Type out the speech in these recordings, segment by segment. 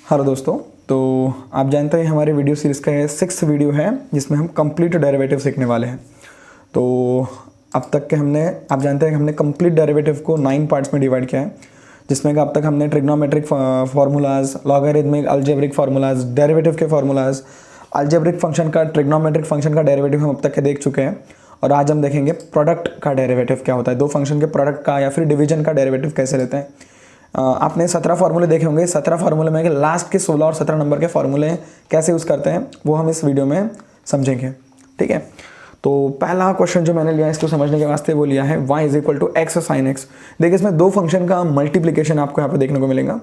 Hello दोस्तों, तो आप जानते हैं हमारे वीडियो सीरीज़ का ये 6th वीडियो है जिसमें हम कंप्लीट डेरिवेटिव सीखने वाले हैं। तो अब तक के आप जानते हैं कि हमने कंप्लीट डेरिवेटिव को 9 पार्ट्स में डिवाइड किया है, जिसमें कि अब तक हमने trigonometric formulas, logarithmic, algebraic formulas, derivative के फार्मूलाज, अलजेब्रिक फंक्शन का, ट्रिग्नोमेट्रिक फंक्शन का डेरिवेटिव हम अब तक के देख चुके हैं। और आज हम देखेंगे प्रोडक्ट का डेरिवेटिव क्या होता है, दो फंक्शन के प्रोडक्ट का या फिर डिवीजन का डेरिवेटिव कैसे लेते हैं। आपने 17 फार्मूले देखे होंगे। 17 फार्मूले में लास्ट के 16 और 17 नंबर के फार्मूले कैसे यूज़ करते हैं वो हम इस वीडियो में समझेंगे। ठीक है, तो पहला क्वेश्चन जो मैंने लिया इसको समझने के वास्ते वो लिया है y = x sin x। देखिए इसमें दो फंक्शन का मल्टीप्लिकेशन आपको यहाँ पे देखने को मिलेगा।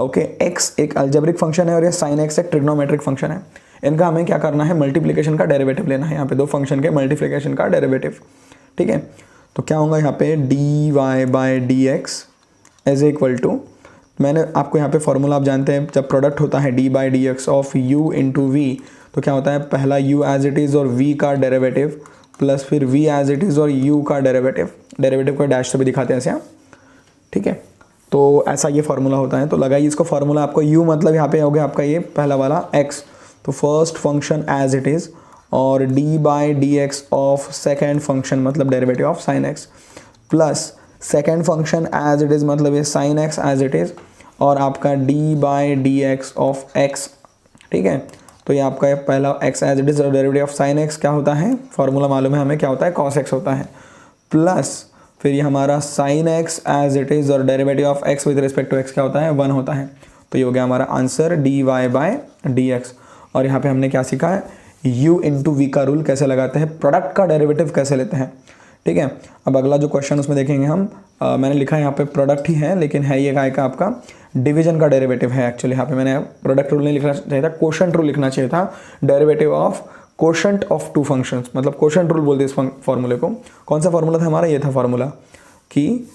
ओके, x एक अलजेब्रिक फंक्शन है और ये sin x एक ट्रिग्नोमेट्रिक फंक्शन है। इनका हमें क्या करना है, मल्टीप्लिकेशन का डेरिवेटिव लेना है। यहाँ पे दो फंक्शन के मल्टीप्लिकेशन का डेरिवेटिव। ठीक है, तो क्या होगा यहाँ पे dy/dx एज इक्वल टू, मैंने आपको यहाँ पे फॉर्मूला आप जानते हैं, जब प्रोडक्ट होता है d/dx of u into we, तो क्या होता है, पहला u एज इट इज़ और v का डेरिवेटिव प्लस फिर v एज इट इज़ और u का डेरिवेटिव को डैश से भी दिखाते हैं ऐसे। ठीक है, तो ऐसा ये फार्मूला होता है। तो लगाइए इसको फार्मूला, आपको u मतलब यहाँ पे हो गया आपका ये पहला वाला x, तो first function as it is और d/dx ऑफ सेकेंड फंक्शन मतलब derivative of sin x plus second function as it is मतलब ये sin x as it is और आपका d/dx ऑफ x। ठीक है, तो ये आपका पहला x एज इट इज़ और डेरिवेटिव ऑफ sin x क्या होता है, फार्मूला मालूम है हमें क्या होता है, cos x होता है, प्लस फिर ये हमारा sin x as it is और derivative of x with respect to x क्या होता है, 1 होता है। तो ये हो गया हमारा आंसर dy/dx। और यहाँ पे हमने क्या सीखा है, u इंटू वी का रूल कैसे लगाते हैं, प्रोडक्ट का डेरिवेटिव कैसे लेते हैं। ठीक है, अब अगला जो क्वेश्चन उसमें देखेंगे हम, मैंने लिखा है यहाँ पे प्रोडक्ट ही है, लेकिन है ये काय का आपका डिवीजन का डेरिवेटिव है। एक्चुअली यहाँ पे मैंने प्रोडक्ट रूल नहीं लिखना चाहिए था, कोशेंट रूल लिखना चाहिए था। Derivative of quotient of two functions मतलब कोशेंट रूल बोलते हैं इस फॉर्मूले को। कौन सा फॉर्मूला था हमारा, ये था फॉर्मूला कि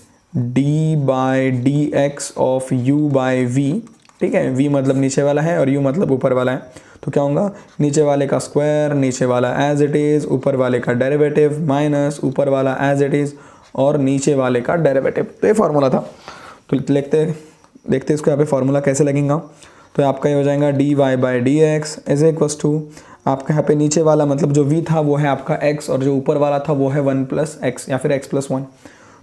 d/dx ऑफ u/v। ठीक है, v मतलब नीचे वाला है और u मतलब ऊपर वाला है। तो क्या होगा, नीचे वाले का स्क्वायर, नीचे वाला एज इट इज़, ऊपर वाले का डेरिवेटिव माइनस ऊपर वाला एज इट इज़ और नीचे वाले का डेरिवेटिव। तो ये फार्मूला था। तो देखते इसको यहाँ पे फार्मूला कैसे लगेगा। तो आपका ये हो जाएगा dy/dx इज इक्वल्स टू, आपका यहाँ पे नीचे वाला मतलब जो v था वो है आपका x और जो ऊपर वाला था वो है 1 + x या फिर x + 1।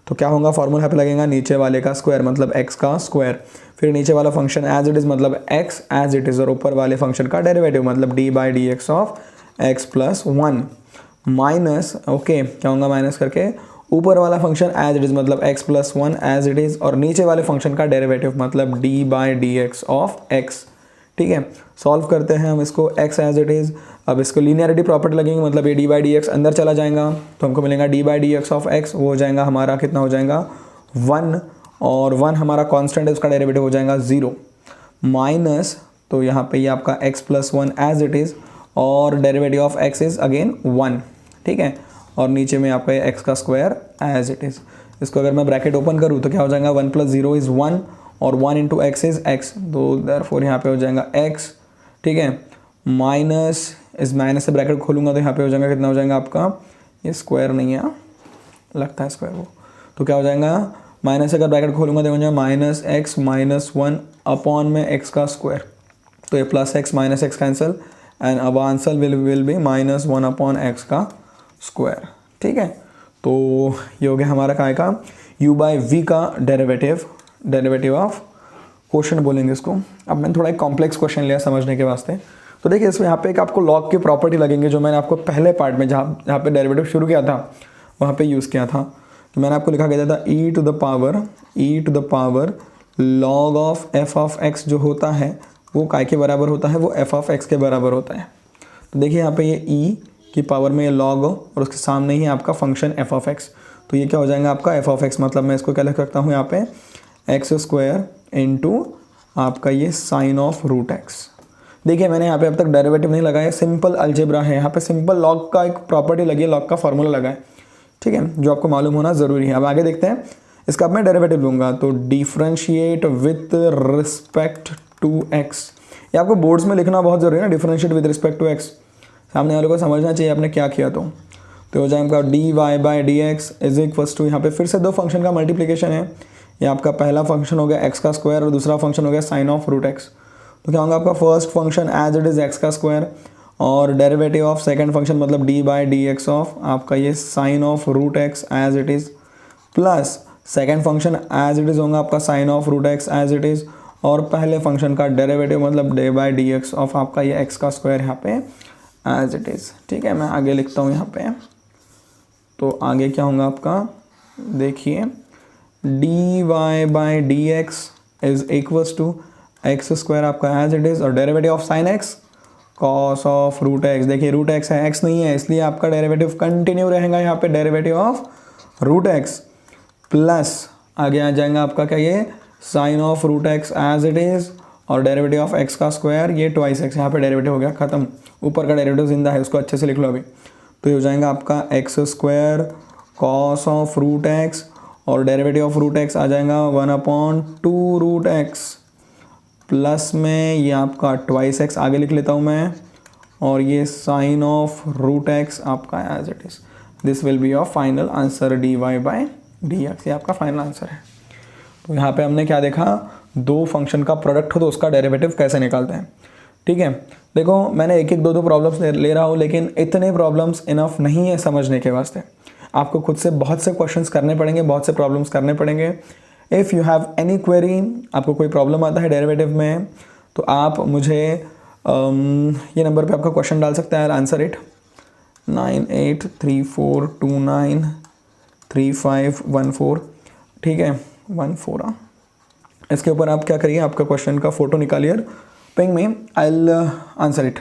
तो क्या होगा, फार्मूला यहाँ पे लगेगा नीचे वाले का स्क्वायर मतलब x का स्क्वायर, फिर नीचे वाला फंक्शन एज इट इज़ मतलब x एज इट इज़ और ऊपर वाले फंक्शन का डेरिवेटिव मतलब d/dx of x + 1 minus, okay क्या होगा, माइनस करके ऊपर वाला फंक्शन एज इट इज़ मतलब x + 1 एज इट इज़ और नीचे वाले फंक्शन का डेरिवेटिव मतलब d/dx ऑफ x। ठीक है, सॉल्व करते हैं हम इसको, x एज इट इज़। अब इसको लीनियरिटी प्रॉपर्टी लगेंगे मतलब ये d/dx अंदर चला जाएगा तो हमको मिलेगा d/dx ऑफ x, वो हो जाएगा हमारा कितना हो जाएगा 1 और 1 हमारा कांस्टेंट है, उसका डेरिवेटिव हो जाएगा 0 माइनस, तो यहाँ पे ये आपका x + 1 एज इट इज़ और derivative of x is again 1। ठीक है, और नीचे में आपका x का स्क्वायर एज इट इज़। इसको अगर मैं ब्रैकेट ओपन करूँ तो क्या हो जाएगा, 1 + 0 इज़ 1 और 1 इंटू x इज़ x, तो देयरफॉर यहाँ पे हो जाएगा x। ठीक है, माइनस, इस माइनस से ब्रैकेट खोलूँगा तो यहाँ पे हो जाएगा कितना हो जाएगा आपका, ये स्क्वायर नहीं है, लगता है स्क्वायर वो, तो क्या हो जाएगा, माइनस से अगर ब्रैकेट खोलूँगा तो हो जाएगा -x - 1 अपॉन में x का स्क्वायर, तो ये +x - x कैंसिल एंड अब answer will be -1 upon x का स्क्वायर। ठीक है, तो ये हो गया हमारा काय का u/v का डेरिवेटिव ऑफ क्वेश्चन बोलेंगे इसको। अब मैंने थोड़ा एक कॉम्प्लेक्स क्वेश्चन लिया समझने के वास्ते। तो देखिए इसमें यहाँ पे एक आपको लॉग की प्रॉपर्टी लगेंगे जो मैंने आपको पहले पार्ट में जहाँ पे डेरिवेटिव शुरू किया था वहाँ पे यूज़ किया था। तो मैंने आपको लिखा गया था e to the power log of f of x जो होता है वो काय के बराबर होता है, वो f ऑफ x के बराबर होता है। तो देखिए यहाँ पे ये e की पावर में ये log और उसके सामने ही आपका फंक्शन f ऑफ x, तो ये क्या हो जाएगा आपका f ऑफ x मतलब मैं इसको क्या लिख सकता हूँ यहाँ पे x² इंटू आपका ये साइन ऑफ √x। देखिए मैंने यहाँ पे अब तक डेरिवेटिव नहीं लगाया, सिंपल अलजेब्रा है, यहाँ पे सिंपल लॉग का एक प्रॉपर्टी लगी है, लॉग का फार्मूला लगा है। ठीक है, जो आपको मालूम होना ज़रूरी है। अब आगे देखते हैं, इसका अब मैं डेरिवेटिव लूँगा तो differentiate with respect to x। ये आपको बोर्ड्स में लिखना बहुत ज़रूरी है ना, differentiate with respect to x, सामने वाले को समझना चाहिए आपने क्या किया। तो हो जाएगा dy/dx इज इक्वल्स टू, यहाँ पे फिर से दो फंक्शन का मल्टीप्लिकेशन है। ये आपका पहला फंक्शन हो गया x का स्क्वायर और दूसरा फंक्शन हो गया साइन ऑफ √x। तो क्या होगा आपका first function as it is x का स्क्वायर और डेरिवेटिव ऑफ सेकंड फंक्शन मतलब d by d x of आपका ये sine of root x as it is plus second function as it is होगा आपका sine of root x as it is और पहले फंक्शन का डेरिवेटिव मतलब d by d x of आपका ये एक्स का स्क्वायर यहाँ पे एज इट इज़। ठीक है, मैं आगे लिखता हूँ यहाँ पे। तो आगे क्या होगा आपका, देखिए d y by d x is equals to x square आपका एज इट इज़ और derivative of sine x cos of root x. देखिए रूट एक्स है, एक्स नहीं है, इसलिए आपका डेरिवेटिव कंटिन्यू रहेगा यहाँ पे, derivative of root x plus आगे आ जाएगा आपका क्या ये sine of root x as it is और डेरिवेटिव ऑफ एक्स का स्क्वायर ये ट्वाइस एक्स, यहाँ पे डेरिवेटिव हो गया ख़त्म, ऊपर का डेरिवेटिव जिंदा है, उसको अच्छे से लिख लो अभी। तो ये हो जाएगा आपका x square cos of root x और डेरिवेटिव ऑफ रूट एक्स आ जाएगा 1/2 रूट एक्स प्लस में ये आपका ट्वाइस एक्स आगे लिख लेता हूँ मैं और ये साइन ऑफ रूट एक्स आपका as it is. This will be your final answer d y by d x, ये आपका फाइनल आंसर है। तो यहाँ पे हमने क्या देखा, दो फंक्शन का प्रोडक्ट हो तो उसका डेरिवेटिव कैसे निकालते हैं। ठीक है, देखो मैंने एक एक दो दो प्रॉब्लम्स ले रहा हूँ लेकिन इतने प्रॉब्लम्स इनफ नहीं है समझने के वास्ते, आपको खुद से बहुत से क्वेश्चंस करने पड़ेंगे, बहुत से प्रॉब्लम्स करने पड़ेंगे। If you have any query, आपको कोई प्रॉब्लम आता है डेरिवेटिव में तो आप मुझे ये नंबर पे आपका क्वेश्चन डाल सकते हैं, आंसर इट 9834293514। ठीक है 14। इसके ऊपर आप क्या करिए, आपका क्वेश्चन का फ़ोटो निकालिए, पिंग में, आई विल आंसर इट।